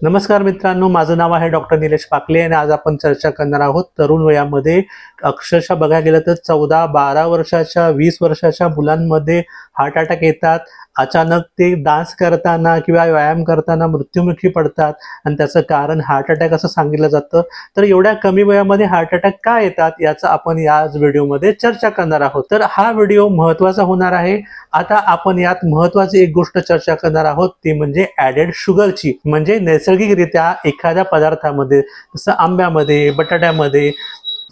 नमस्कार मित्रांनो, माझं नाव आहे डॉक्टर निलेश पाकले आणि आज आपण चर्चा करणार आहोत तरुण वयामध्ये अक्षरशः बघायला गेलं तर 14-12 वर्षाच्या 20 वर्षाच्या मुलांमध्ये हार्ट अटॅक येतात। अचानक ते डान्स करताना किंवा व्यायाम करताना मृत्युमुखी पडतात आणि त्याचं कारण हार्ट अटॅक असं सांगितलं जातं। तर एवढ्या कमी वयामध्ये हार्ट अटॅक का येतात याचा आपण याच व्हिडिओमध्ये चर्चा करणार आहोत। तर हा व्हिडिओ महत्त्वाचा होणार आहे। आता आपण यात महत्त्वाची एक गोष्ट चर्चा करणार आहोत ती म्हणजे ॲडेड शुगरची, म्हणजे नैसर्गिकरित्या एखाद्या पदार्थामध्ये जसं आंब्यामध्ये, बटाट्यामध्ये,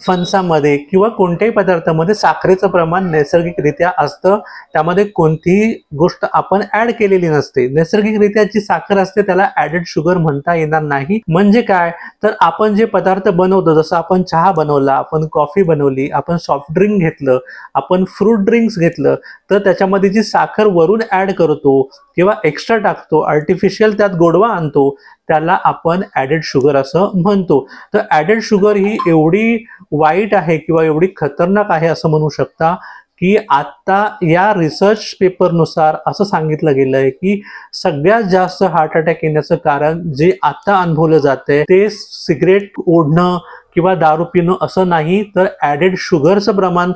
फणसामध्ये किंवा कोणत्याही पदार्थामध्ये साखरेचं प्रमाण नैसर्गिकरित्या असतं। त्यामध्ये कोणतीही गोष्ट आपण ऍड केलेली नसते। नैसर्गिकरित्या जी साखर असते त्याला ॲडेड शुगर म्हणता येणार नाही। म्हणजे काय, तर आपण जे पदार्थ बनवतो, जसं आपण चहा बनवला, आपण कॉफी बनवली, आपण सॉफ्ट ड्रिंक घेतलं, आपण फ्रूट ड्रिंक्स घेतलं, तर त्याच्यामध्ये जी साखर वरून ऍड करतो किंवा एक्स्ट्रा टाकतो, आर्टिफिशियल त्यात गोडवा आणतो, त्याला आपण ॲडेड शुगर असं म्हणतो। तर ॲडेड शुगर ही एवढी वाईट आहे किंवा एवढी खतरनाक आहे असं म्हणू शकता की आता या रिसर्च पेपरनुसार असं सांगितलं गेलंय की सगळ्यात जास्त हार्ट अटॅक येण्याचं कारण जे आता अनुभवलं जातंय ते सिगरेट ओढणं किंवा दारू पिणं असं नाही, तर ॲडेड शुगरचं प्रमाण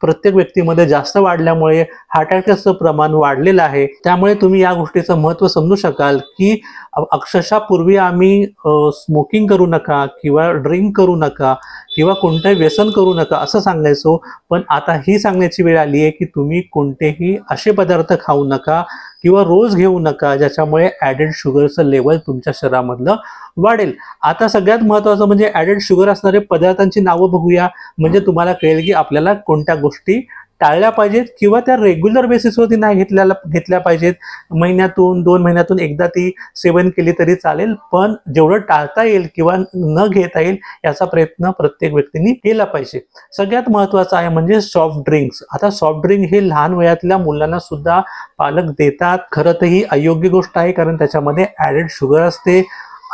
प्रत्येक व्यक्तीमध्ये जास्त वाढल्यामुळे हार्ट अटॅकचं प्रमाण वाढलेलं आहे। त्यामुळे तुम्ही या गोष्टीचं महत्त्व समजू शकाल की अक्षरशः पूर्वी आम्ही स्मोकिंग करू नका किंवा ड्रिंक करू नका किंवा कोणतंही व्यसन करू नका असं सांगायचो, पण आता ही सांगण्याची वेळ आली आहे की तुम्ही कोणतेही असे पदार्थ खाऊ नका किंवा रोज घेऊ नका ज्याच्यामुळे ॲडेड शुगरचं लेवल तुमच्या शरीरामधलं वाढेल। आता सगळ्यात महत्त्वाचं म्हणजे ॲडेड शुगर असणारे पदार्थांची नावं बघूया, म्हणजे तुम्हाला कळेल की आपल्याला कोणत्या गोष्टी टाळल्या पाहिजेत किंवा त्या रेग्युलर बेसिसवरती नाही घेतल्या पाहिजेत। महिन्यातून 2 महिन्यातून एकदा ती सेवन केली तरी चालेल, पण जेवढं टाळता येईल किंवा न घेता येईल याचा प्रयत्न प्रत्येक व्यक्तीने केला पाहिजे। सगळ्यात महत्त्वाचं आहे म्हणजे सॉफ्ट ड्रिंक्स। आता सॉफ्ट ड्रिंक हे लहान वयातल्या मुलांना सुद्धा पालक देतात। खरं तर ही अयोग्य गोष्ट आहे, कारण त्याच्यामध्ये ॲडेड शुगर असते।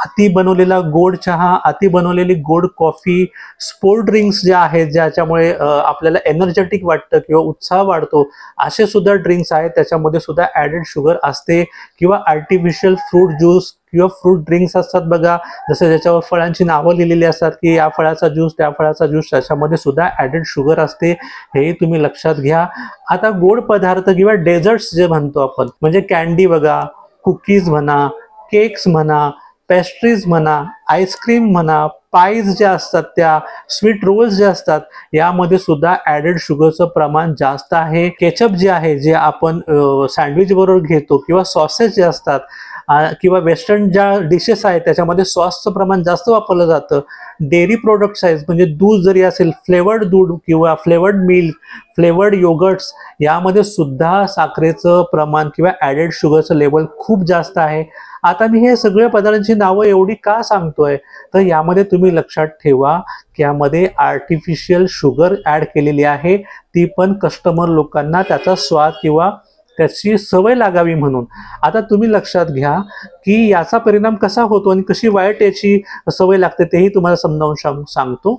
अति बनवलेला गोड चहा, अति बनवलेली गोड कॉफी, स्पोर्ट ड्रिंक्स जे आहेत ज्याच्यामुळे आपल्याला एनर्जेटिक वाटतं किंवा उत्साह वाढतो, असे सुद्धा ड्रिंक्स आहेत त्याच्यामध्ये सुद्धा ॲडेड शुगर असते। किंवा आर्टिफिशियल फ्रूट ज्यूस किंवा फ्रूट ड्रिंक्स असतात बघा, जसं ज्याच्यावर फळांची नावं लिहिलेली असतात की या फळाचा ज्यूस, त्या फळाचा ज्यूस, त्याच्यामध्ये सुद्धा ॲडेड शुगर असते, हेही तुम्ही लक्षात घ्या। आता गोड पदार्थ किंवा डेझर्ट्स जे म्हणतो आपण, म्हणजे कॅन्डी बघा, कुकीज म्हणा, केक्स म्हणा, पेस्ट्रीज म्हणा, आईस्क्रीम म्हणा, पाईज ज्या असतात, त्या स्वीट रोल्स जे असतात, यामध्ये सुद्धा ॲडेड शुगरचं प्रमाण जास्त आहे। केचप जे आहे, जे आपण सँडविच बरोबर घेतो, किंवा सॉसेस जे असतात किंवा वेस्टर्न ज्या डिशेस आहेत त्याच्यामध्ये सॉसचं प्रमाण जास्त वापरलं जातं। डेअरी प्रोडक्ट्स आहेत, म्हणजे दूध जरी असेल, फ्लेवर्ड दूध किंवा फ्लेवर्ड मिल्क, फ्लेवर्ड योगर्ट्स, यामध्ये सुद्धा साखरेचं प्रमाण किंवा ॲडेड शुगरचं लेवल खूप जास्त आहे। आता मी हे सगळ्या पदार्थांची नावं एवढी का सांगतोय, तर यामध्ये तुम्ही लक्षात ठेवा की यामध्ये आर्टिफिशियल शुगर ॲड केलेली आहे, ती पण कस्टमर लोकांना त्याचा स्वाद किंवा त्याची सवय लागावी म्हणून। आता तुम्ही लक्षात घ्या की याचा परिणाम कसा होतो आणि कशी वाईट याची सवय लागते तेही तुम्हाला समजावून सांगतो।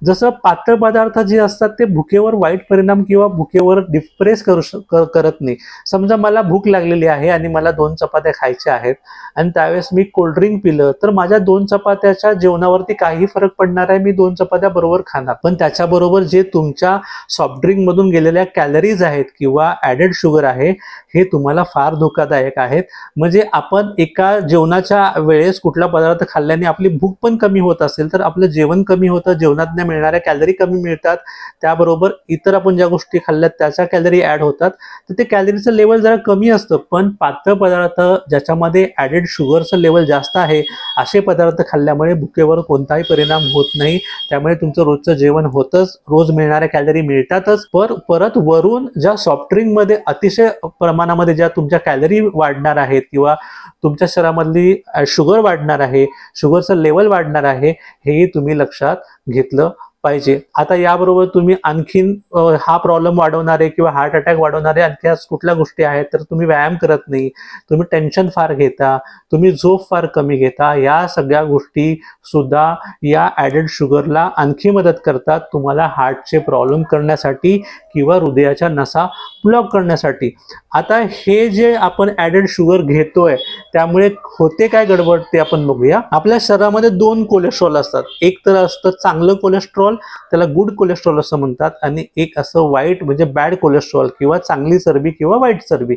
जसं पातळ पदार्थ जे असतात ते भुकेवर वाईट परिणाम किंवा भुकेवर डिप्रेस करत नाही। समजा मला भूक लागलेली आहे आणि मला 2 चपात्या खायच्या आहेत आणि त्यावेळेस मी कोल्ड्रिंक पिलं, तर माझ्या 2 चपात्याच्या जेवणावरती काही फरक पडणार आहे, मी 2 चपात्या बरोबर खाणार। पण त्याच्याबरोबर जे तुमच्या सॉफ्ट ड्रिंक मधून गेलेल्या कॅलरीज आहेत किंवा ॲडेड शुगर आहे, हे तुम्हाला फार धोकादायक आहेत। म्हणजे आपण एका जेवणाच्या वेळेस कुठला पदार्थ खाल्ल्याने आपली भूक पण कमी होत असेल तर आपलं जेवण कमी होतं, जेवणात मिळणाऱ्या कॅलरी कमी मिळतात, त्याबरोबर इतर आपण ज्या गोष्टी खाल्ल्यात त्याच्या कॅलरी ॲड होतात, तर ते कॅलरीचं लेवल जरा कमी असतं। पण पातळ पदार्थ ज्याच्यामध्ये ॲडेड शुगरचं लेवल जास्त आहे, असे पदार्थ खाल्ल्यामुळे भुकेवर कोणताही परिणाम होत नाही। त्यामुळे तुमचं रोजचं जेवण होतंच, रोज मिळणाऱ्या कॅलरी मिळतातच, परत वरून ज्या सॉफ्ट ड्रिंकमध्ये अतिशय प्रमाणामध्ये ज्या तुमच्या कॅलरी वाढणार आहेत किंवा तुमच्या शरीरामधली शुगर वाढणार आहे, शुगरचं लेवल वाढणार आहे, हेही तुम्ही लक्षात घेतलं पाहिजे. आता याबरोबर तुम्ही आणखीन हा प्रॉब्लेम वाढवणारे किंवा हार्ट अटॅक वाढवणारे आणखी कुठल्या गोष्टी आहेत, तर तुम्ही व्यायाम करत नाही, तुम्ही टेन्शन फार घेता, तुम्ही झोप फार कमी घेता, या सगळ्या गोष्टी सुद्धा या ॲडेड शुगरला आणखी मदत करतात तुम्हाला हार्टचे प्रॉब्लेम करण्यासाठी किंवा हृदयाच्या नसा ब्लॉक करण्यासाठी. आता हे जे आपण ॲडेड शुगर घेतोय त्यामुळे होते काय गडबड ते आपण बघूया. आपल्या शरीरामध्ये 2 कोलेस्ट्रॉल असतात. एक तर असतं चांगलं कोलेस्ट्रॉल, त्याला गुड कोलेस्ट्रॉल असं म्हणतात, आणि एक असं वाईट म्हणजे बॅड कोलेस्ट्रॉल किंवा चांगली चरबी किंवा वाईट चरबी.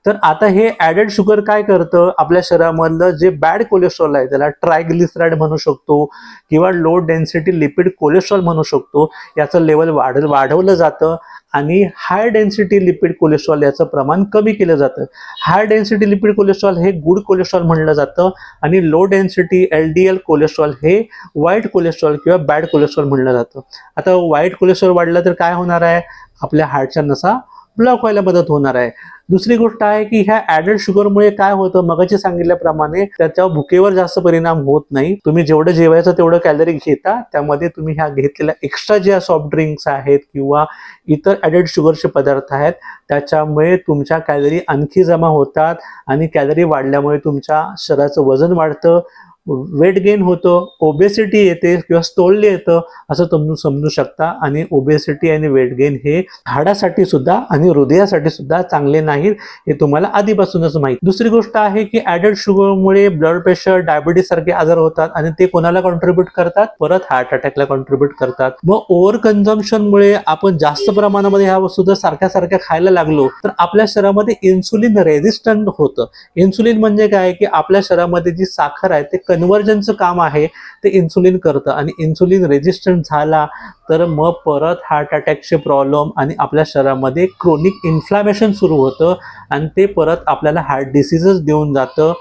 तर आता हे ॲडेड शुगर काय करतं, आपल्या शरीरामधलं जे बॅड कोलेस्ट्रॉल आहे त्याला ट्रायग्लिसराईड म्हणू शकतो किंवा लो डेन्सिटी लिपिड कोलेस्ट्रॉल म्हणू शकतो, याचं लेवल वाढवलं जातं आणि हाय डेन्सिटी लिपिड कोलेस्ट्रॉल याचं प्रमाण कमी केलं जातं. हाय डेन्सिटी लिपिड कोलेस्ट्रॉल हे गुड कोलेस्ट्रॉल म्हणलं जातं आणि लो डेन्सिटी LDL कोलेस्ट्रॉल हे वाईट कोलेस्ट्रॉल किंवा बॅड कोलेस्ट्रॉल म्हणलं जातं. आता वाईट कोलेस्ट्रॉल वाढलं तर काय होणार आहे, आपल्या हार्टच्या नसा ब्लॉक व्हायला मदत होणार आहे. दुसरी गोष्ट आहे की ह्या ॲडेड शुगरमुळे काय होतं, मगाशी सांगितल्याप्रमाणे त्याच्या भुकेवर जास्त परिणाम होत नाही. तुम्ही जेवढं जेवायचं तेवढं कॅलरी घेता, त्यामध्ये तुम्ही ह्या घेतलेल्या एक्स्ट्रा ज्या सॉफ्ट ड्रिंक्स आहेत किंवा इतर ॲडेड शुगरचे पदार्थ आहेत त्याच्यामुळे तुमच्या कॅलरी आणखी जमा होतात आणि कॅलरी वाढल्यामुळे तुमच्या शरीराचं वजन वाढतं, वेट गेन होतं, ओबेसिटी येते किंवा स्थौल्य येतं असं तुम्ही समजू शकता. आणि ओबेसिटी आणि वेट गेन हे हाडासाठी सुद्धा आणि हृदयासाठी सुद्धा चांगले नाहीत, हे तुम्हाला आधीपासूनच माहिती. दुसरी गोष्ट आहे की ॲडेड शुगरमुळे ब्लड प्रेशर, डायबिटीस सारखे आजार होतात आणि ते कोणाला कॉन्ट्रीब्यूट करतात, परत हार्ट अटॅकला कॉन्ट्रीब्यूट करतात. मग ओव्हर कन्झम्पशनमुळे आपण जास्त प्रमाणामध्ये ह्या वस्तू जर सारख्या सारख्या खायला लागलो तर आपल्या शरीरामध्ये इन्सुलिन रेझिस्टंट होतं. इन्सुलिन म्हणजे काय की आपल्या शरीरामध्ये जी साखर आहे ते कन्व्हर्जनचं काम आहे ते इन्सुलिन करतं, आणि इन्सुलिन रेजिस्टंट झाला तर मग परत हार्ट अटॅकचे प्रॉब्लेम आणि आपल्या शरीरामध्ये क्रोनिक इन्फ्लामेशन सुरू होतं आणि ते परत आपल्याला हार्ट डिसीजेस देऊन जातं.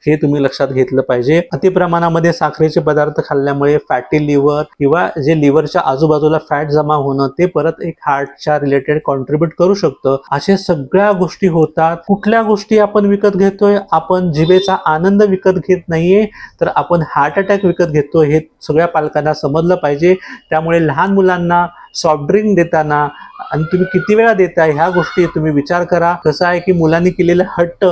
हे तुम्ही लक्षात घेतलं पाहिजे. अति प्रमाणामध्ये साखरेचे पदार्थ खाल्ल्यामुळे फॅटी लिव्हर किंवा जे लिव्हरच्या आजूबाजूला फॅट जमा होणं ते परत एक हार्टच्या रिलेटेड कॉन्ट्रीब्यूट करू शकतं. अशा सगळ्या गोष्टी होतात. कुठल्या गोष्टी आपण विकत घेतोय, आपण जिभेचा आनंद विकत घेत नाहीये, तर आपण हार्ट अटॅक विकत घेतो. हे सगळ्या पालकांना समजलं पाहिजे. त्यामुळे लहान मुलांना सॉफ्ट ड्रिंक देताना आणि तुम्ही किती वेळा देताय ह्या गोष्टी तुम्ही विचार करा. कसं आहे की मुलांनी केलेलं हट्ट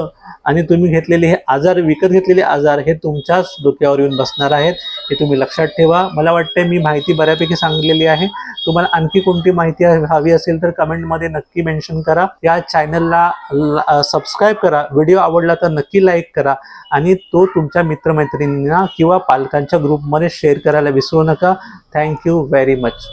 आणि तुम्ही घेतलेले हे आजार, विकत घेतलेले आजार हे तुमच्याच डोक्यावर येऊन बसणार आहेत, हे तुम्ही लक्षात ठेवा. मला वाटतं मी माहिती बऱ्यापैकी सांगलेली आहे. तुम्हाला आणखी कोणती माहिती हवी असेल तर कमेंटमध्ये नक्की मेन्शन करा. या चॅनलला सबस्क्राईब करा. व्हिडिओ आवडला तर नक्की लाईक करा आणि तो तुमच्या मित्रमैत्रिणींना किंवा पालकांच्या ग्रुपमध्ये शेअर करायला विसरू नका. Thank you very much.